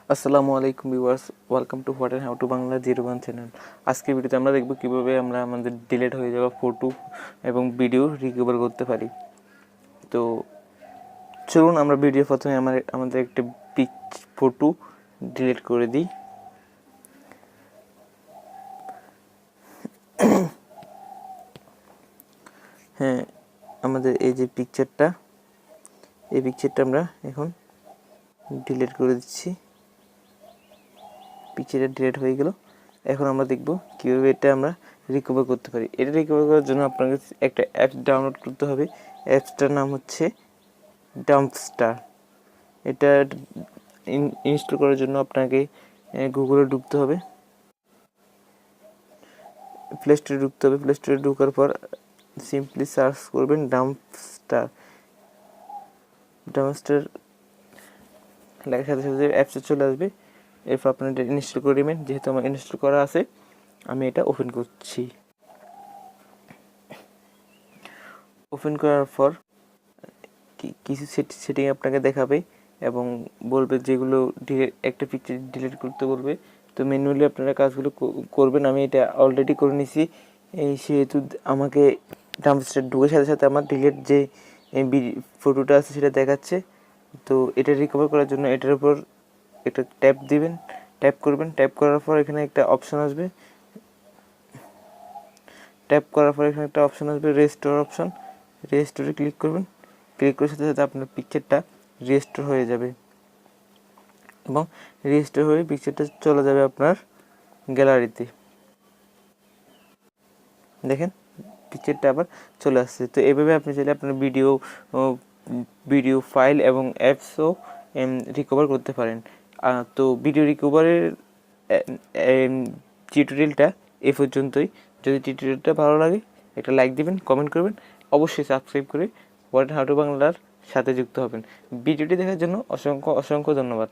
Assalamualaikum viewers, welcome to What and How to Bangla 01 channel. আজকের ভিডিওতে আমরা দেখব কিভাবে আমরা আমাদের ডিলিট হয়ে যাওয়া ফটো এবং ভিডিও রিকভার করতে পারি। তো চলুন আমরা ভিডিও প্রথমে আমাদের একটা ফটো ডিলিট করে দিই। হ্যাঁ, আমাদের এই যে পিকচারটা আমরা এখন ডিলিট করে দিচ্ছি। পিকচারটা ডিলিট হয়ে গেল। এখন আমরা দেখব কীভাবে এটা আমরা রিকভার করতে পারি। এটা রিকভার করার জন্য আপনাকে একটা অ্যাপস ডাউনলোড করতে হবে। অ্যাপসটার নাম হচ্ছে ডাম্পস্টার। এটা ইনস্টল করার জন্য আপনাকে গুগলে ঢুকতে হবে, প্লে স্টোরে ঢুকতে হবে। প্লে স্টোরে ঢোকার পর সিম্পলি সার্চ করবেন ডাম্পস্টার। লেখার সাথে সাথে অ্যাপসে চলে আসবে। এরপর আপনার এটা ইনস্টল করে নেবেন। যেহেতু আমার ইনস্টল করা আছে, আমি এটা ওপেন করছি। ওপেন করার পর কিছু সেটিং আপনাকে দেখাবে এবং বলবে যেগুলো একটা পিকচার ডিলিট করতে বলবে। তো ম্যানুয়ালি আপনারা কাজগুলো করবেন। আমি এটা অলরেডি করে নিয়েছি, সেহেতু আমাকে ডাম্পস্টার ঢুকে সাথে সাথে আমার ডিলিট যে ফটোটা আছে সেটা দেখাচ্ছে। তো এটা রিকভার করার জন্য এটার উপর একটা ট্যাপ করবেন। ট্যাপ করার পর এখানে একটা অপশন আসবে। Restore option. রেস্টোরে ক্লিক করবেন। ক্লিক করার সাথে সাথে আপনার পিকচারটা রেস্টোর হয়ে যাবে এবং রেস্টোর হয়ে পিকচারটা চলে যাবে আপনার গ্যালারিতে। দেখেন পিকচারটা আবার চলে আসছে। তো এভাবে আপনি চাইলে আপনার ভিডিও ফাইল এবং অ্যাপসও রিকভার করতে পারেন। তো ভিডিও রিকভারের টিউটোরিয়ালটা এ পর্যন্তই। যদি টিউটোরিয়ালটা ভালো লাগে একটা লাইক দিবেন, কমেন্ট করবেন, অবশ্যই সাবস্ক্রাইব করে হোয়াট হাউ টু বাংলার সাথে যুক্ত হবেন। ভিডিওটি দেখার জন্য অসংখ্য ধন্যবাদ।